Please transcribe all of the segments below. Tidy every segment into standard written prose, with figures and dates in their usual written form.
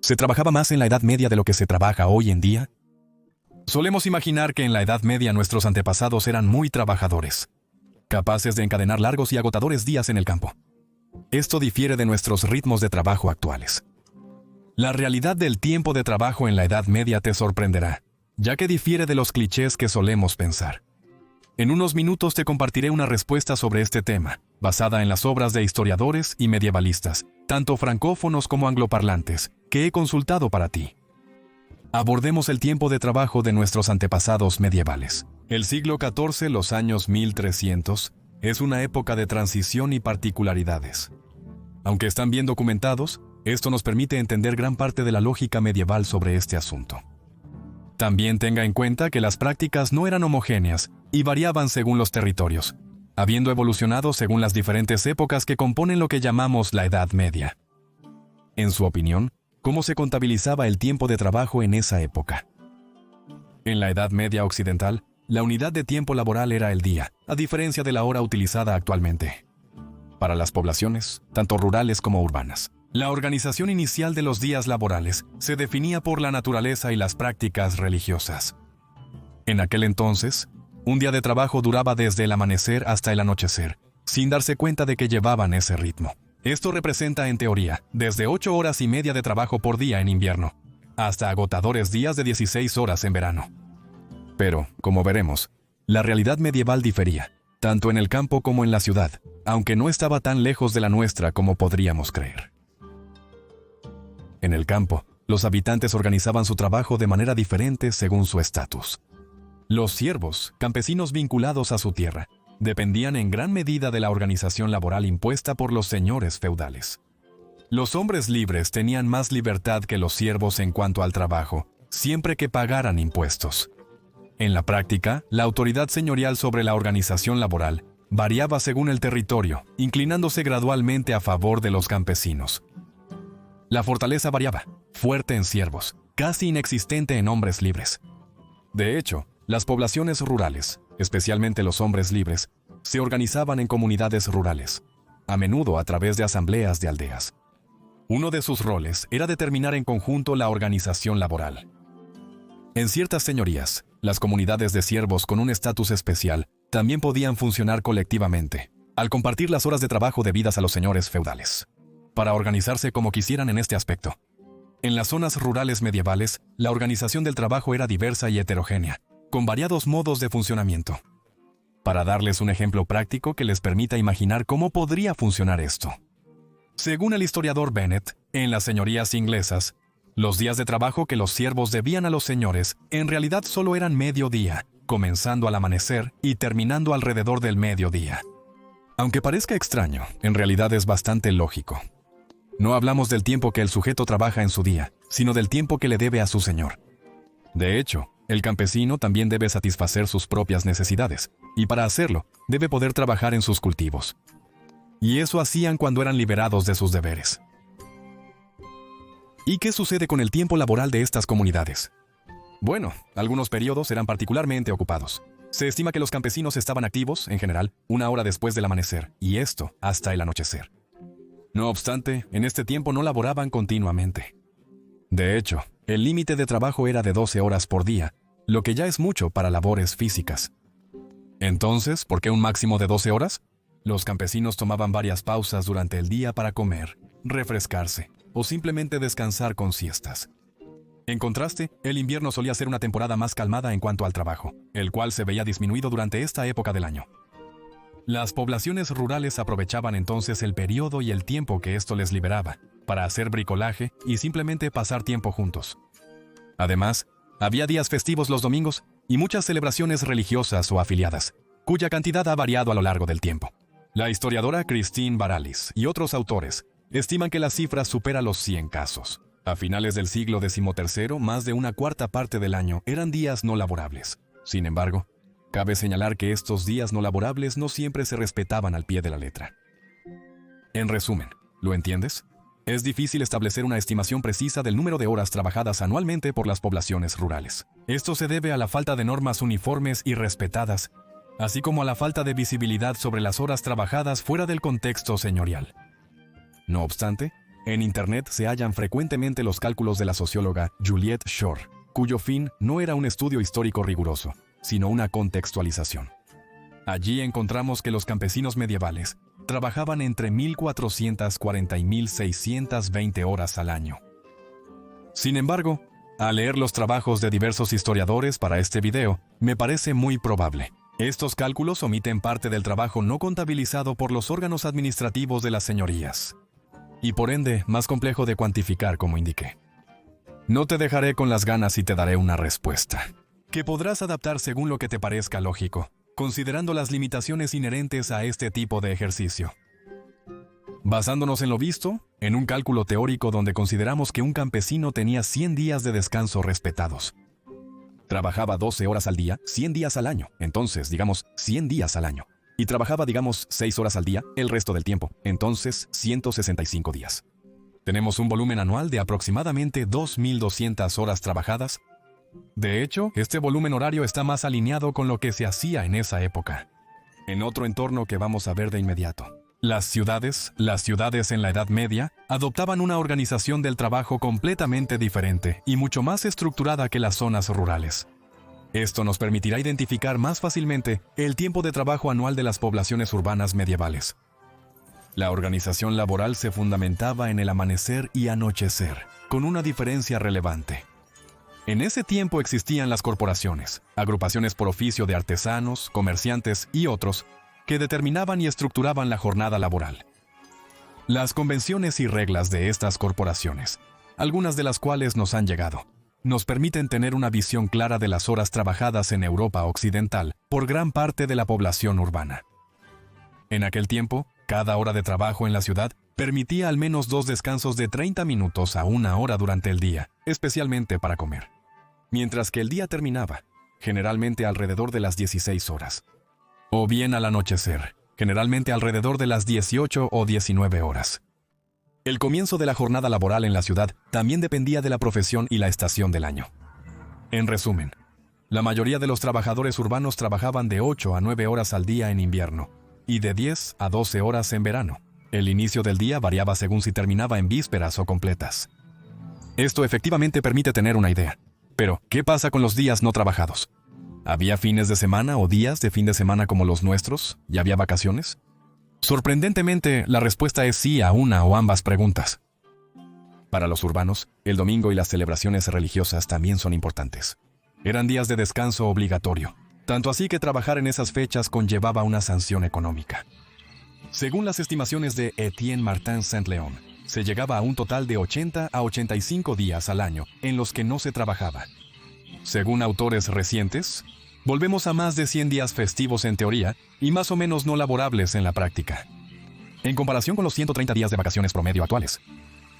¿Se trabajaba más en la Edad Media de lo que se trabaja hoy en día? Solemos imaginar que en la Edad Media nuestros antepasados eran muy trabajadores, capaces de encadenar largos y agotadores días en el campo. Esto difiere de nuestros ritmos de trabajo actuales. La realidad del tiempo de trabajo en la Edad Media te sorprenderá, ya que difiere de los clichés que solemos pensar. En unos minutos te compartiré una respuesta sobre este tema, basada en las obras de historiadores y medievalistas, tanto francófonos como angloparlantes, que he consultado para ti. Abordemos el tiempo de trabajo de nuestros antepasados medievales. El siglo XIV, los años 1300, es una época de transición y particularidades. Aunque están bien documentados, esto nos permite entender gran parte de la lógica medieval sobre este asunto. También tenga en cuenta que las prácticas no eran homogéneas y variaban según los territorios, habiendo evolucionado según las diferentes épocas que componen lo que llamamos la Edad Media. En su opinión, ¿cómo se contabilizaba el tiempo de trabajo en esa época? En la Edad Media occidental, la unidad de tiempo laboral era el día, a diferencia de la hora utilizada actualmente. Para las poblaciones, tanto rurales como urbanas, la organización inicial de los días laborales se definía por la naturaleza y las prácticas religiosas. En aquel entonces, un día de trabajo duraba desde el amanecer hasta el anochecer, sin darse cuenta de que llevaban ese ritmo. Esto representa, en teoría, desde 8 horas y media de trabajo por día en invierno, hasta agotadores días de 16 horas en verano. Pero, como veremos, la realidad medieval difería, tanto en el campo como en la ciudad, aunque no estaba tan lejos de la nuestra como podríamos creer. En el campo, los habitantes organizaban su trabajo de manera diferente según su estatus. Los siervos, campesinos vinculados a su tierra, dependían en gran medida de la organización laboral impuesta por los señores feudales. Los hombres libres tenían más libertad que los siervos en cuanto al trabajo, siempre que pagaran impuestos. En la práctica, la autoridad señorial sobre la organización laboral variaba según el territorio, inclinándose gradualmente a favor de los campesinos. La fortaleza variaba, fuerte en siervos, casi inexistente en hombres libres. De hecho, las poblaciones rurales, especialmente los hombres libres, se organizaban en comunidades rurales, a menudo a través de asambleas de aldeas. Uno de sus roles era determinar en conjunto la organización laboral. En ciertas señorías, las comunidades de siervos con un estatus especial también podían funcionar colectivamente, al compartir las horas de trabajo debidas a los señores feudales, para organizarse como quisieran en este aspecto. En las zonas rurales medievales, la organización del trabajo era diversa y heterogénea, con variados modos de funcionamiento. Para darles un ejemplo práctico que les permita imaginar cómo podría funcionar esto. Según el historiador Bennett, en las señorías inglesas, los días de trabajo que los siervos debían a los señores en realidad solo eran mediodía, comenzando al amanecer y terminando alrededor del mediodía. Aunque parezca extraño, en realidad es bastante lógico. No hablamos del tiempo que el sujeto trabaja en su día, sino del tiempo que le debe a su señor. De hecho, el campesino también debe satisfacer sus propias necesidades, y para hacerlo, debe poder trabajar en sus cultivos. Y eso hacían cuando eran liberados de sus deberes. ¿Y qué sucede con el tiempo laboral de estas comunidades? Bueno, algunos periodos eran particularmente ocupados. Se estima que los campesinos estaban activos, en general, 1 hora después del amanecer, y esto hasta el anochecer. No obstante, en este tiempo no laboraban continuamente. De hecho, el límite de trabajo era de 12 horas por día, lo que ya es mucho para labores físicas. Entonces, ¿por qué un máximo de 12 horas? Los campesinos tomaban varias pausas durante el día para comer, refrescarse o simplemente descansar con siestas. En contraste, el invierno solía ser una temporada más calmada en cuanto al trabajo, el cual se veía disminuido durante esta época del año. Las poblaciones rurales aprovechaban entonces el periodo y el tiempo que esto les liberaba para hacer bricolaje y simplemente pasar tiempo juntos. Además, había días festivos los domingos y muchas celebraciones religiosas o afiliadas, cuya cantidad ha variado a lo largo del tiempo. La historiadora Christine Baralis y otros autores estiman que la cifra supera los 100 casos. A finales del siglo XIII, más de 1/4 parte del año eran días no laborables. Sin embargo, cabe señalar que estos días no laborables no siempre se respetaban al pie de la letra. En resumen, ¿lo entiendes? Es difícil establecer una estimación precisa del número de horas trabajadas anualmente por las poblaciones rurales. Esto se debe a la falta de normas uniformes y respetadas, así como a la falta de visibilidad sobre las horas trabajadas fuera del contexto señorial. No obstante, En Internet se hallan frecuentemente los cálculos de la socióloga Juliette Shore, cuyo fin no era un estudio histórico riguroso, sino una contextualización. Allí encontramos que los campesinos medievales trabajaban entre 1.440 y 1.620 horas al año. Sin embargo, al leer los trabajos de diversos historiadores para este video, me parece muy probable. Estos cálculos omiten parte del trabajo no contabilizado por los órganos administrativos de las señorías, y por ende más complejo de cuantificar, como indiqué. No te dejaré con las ganas y te daré una respuesta, que podrás adaptar según lo que te parezca lógico, considerando las limitaciones inherentes a este tipo de ejercicio. Basándonos en lo visto, en un cálculo teórico donde consideramos que un campesino tenía 100 días de descanso respetados. Trabajaba 12 horas al día, 100 días al año, entonces, digamos, 100 días al año. Y trabajaba, digamos, 6 horas al día, el resto del tiempo, entonces, 165 días. Tenemos un volumen anual de aproximadamente 2.200 horas trabajadas. De hecho, este volumen horario está más alineado con lo que se hacía en esa época. En otro entorno que vamos a ver de inmediato. Las ciudades en la Edad Media, adoptaban una organización del trabajo completamente diferente y mucho más estructurada que las zonas rurales. Esto nos permitirá identificar más fácilmente el tiempo de trabajo anual de las poblaciones urbanas medievales. La organización laboral se fundamentaba en el amanecer y anochecer, con una diferencia relevante. En ese tiempo existían las corporaciones, agrupaciones por oficio de artesanos, comerciantes y otros, que determinaban y estructuraban la jornada laboral. Las convenciones y reglas de estas corporaciones, algunas de las cuales nos han llegado, nos permiten tener una visión clara de las horas trabajadas en Europa occidental por gran parte de la población urbana. En aquel tiempo, cada hora de trabajo en la ciudad permitía al menos 2 descansos de 30 minutos a 1 hora durante el día, especialmente para comer. Mientras que el día terminaba, generalmente alrededor de las 16 horas. O bien al anochecer, generalmente alrededor de las 18 o 19 horas. El comienzo de la jornada laboral en la ciudad también dependía de la profesión y la estación del año. En resumen, la mayoría de los trabajadores urbanos trabajaban de 8 a 9 horas al día en invierno y de 10 a 12 horas en verano. El inicio del día variaba según si terminaba en vísperas o completas. Esto efectivamente permite tener una idea. Pero, ¿qué pasa con los días no trabajados? ¿Había fines de semana o días de fin de semana como los nuestros? ¿Y había vacaciones? Sorprendentemente, la respuesta es sí a una o ambas preguntas. Para los urbanos, el domingo y las celebraciones religiosas también son importantes. Eran días de descanso obligatorio, tanto así que trabajar en esas fechas conllevaba una sanción económica. Según las estimaciones de Etienne Martin Saint-Léon, se llegaba a un total de 80 a 85 días al año en los que no se trabajaba. Según autores recientes, volvemos a más de 100 días festivos en teoría y más o menos no laborables en la práctica, en comparación con los 130 días de vacaciones promedio actuales.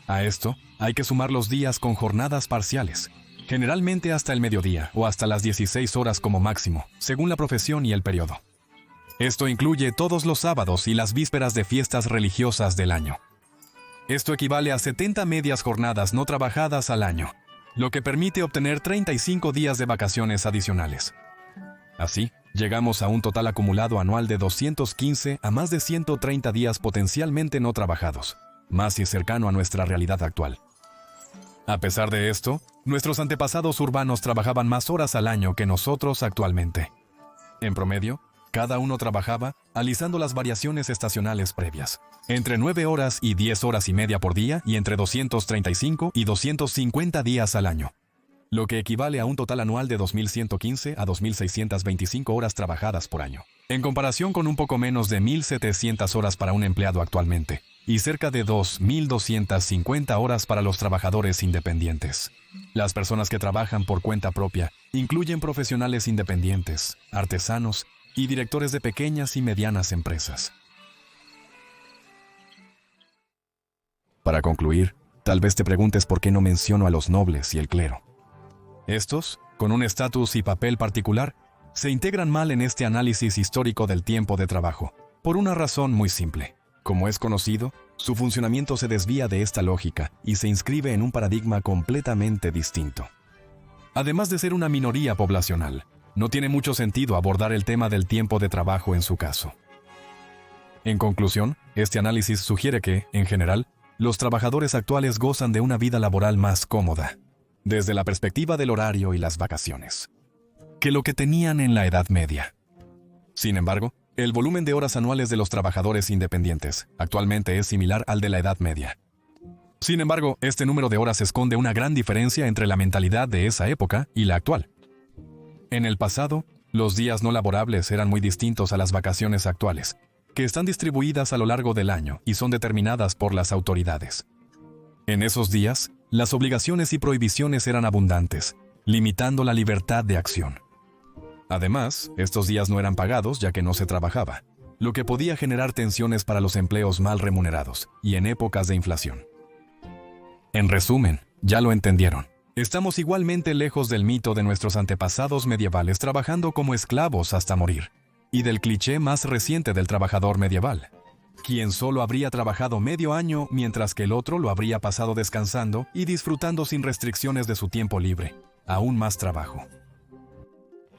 A esto hay que sumar los días con jornadas parciales, generalmente hasta el mediodía o hasta las 16 horas como máximo, según la profesión y el periodo. Esto incluye todos los sábados y las vísperas de fiestas religiosas del año. Esto equivale a 70 medias jornadas no trabajadas al año, lo que permite obtener 35 días de vacaciones adicionales. Así, llegamos a un total acumulado anual de 215 a más de 130 días potencialmente no trabajados, más y cercano a nuestra realidad actual. A pesar de esto, nuestros antepasados urbanos trabajaban más horas al año que nosotros actualmente. En promedio, cada uno trabajaba, alisando las variaciones estacionales previas, entre 9 horas y 10 horas y media por día y entre 235 y 250 días al año, lo que equivale a un total anual de 2.115 a 2.625 horas trabajadas por año, en comparación con un poco menos de 1.700 horas para un empleado actualmente, y cerca de 2.250 horas para los trabajadores independientes. Las personas que trabajan por cuenta propia incluyen profesionales independientes, artesanos y directores de pequeñas y medianas empresas. Para concluir, tal vez te preguntes por qué no menciono a los nobles y el clero. Estos, con un estatus y papel particular, se integran mal en este análisis histórico del tiempo de trabajo, por una razón muy simple. Como es conocido, su funcionamiento se desvía de esta lógica y se inscribe en un paradigma completamente distinto. Además de ser una minoría poblacional, no tiene mucho sentido abordar el tema del tiempo de trabajo en su caso. En conclusión, este análisis sugiere que, en general, los trabajadores actuales gozan de una vida laboral más cómoda, desde la perspectiva del horario y las vacaciones, que lo que tenían en la Edad Media. Sin embargo, el volumen de horas anuales de los trabajadores independientes actualmente es similar al de la Edad Media. Sin embargo, este número de horas esconde una gran diferencia entre la mentalidad de esa época y la actual. En el pasado, los días no laborables eran muy distintos a las vacaciones actuales, que están distribuidas a lo largo del año y son determinadas por las autoridades. En esos días, las obligaciones y prohibiciones eran abundantes, limitando la libertad de acción. Además, estos días no eran pagados ya que no se trabajaba, lo que podía generar tensiones para los empleos mal remunerados y en épocas de inflación. En resumen, ya lo entendieron. Estamos igualmente lejos del mito de nuestros antepasados medievales trabajando como esclavos hasta morir, y del cliché más reciente del trabajador medieval, quien solo habría trabajado medio año mientras que el otro lo habría pasado descansando y disfrutando sin restricciones de su tiempo libre, aún más trabajo.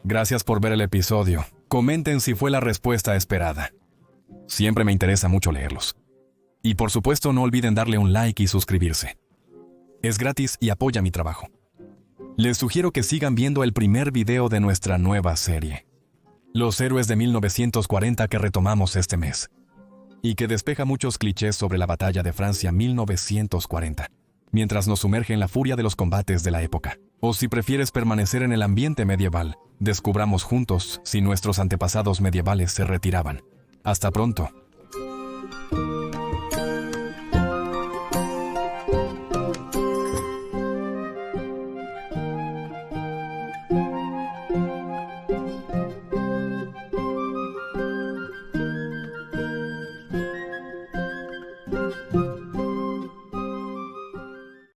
Gracias por ver el episodio. Comenten si fue la respuesta esperada. Siempre me interesa mucho leerlos. Y por supuesto no olviden darle un like y suscribirse. Es gratis y apoya mi trabajo. Les sugiero que sigan viendo el primer video de nuestra nueva serie, Los héroes de 1940 que retomamos este mes, y que despeja muchos clichés sobre la batalla de Francia 1940, mientras nos sumerge en la furia de los combates de la época. O si prefieres permanecer en el ambiente medieval, descubramos juntos si nuestros antepasados medievales se retiraban. Hasta pronto.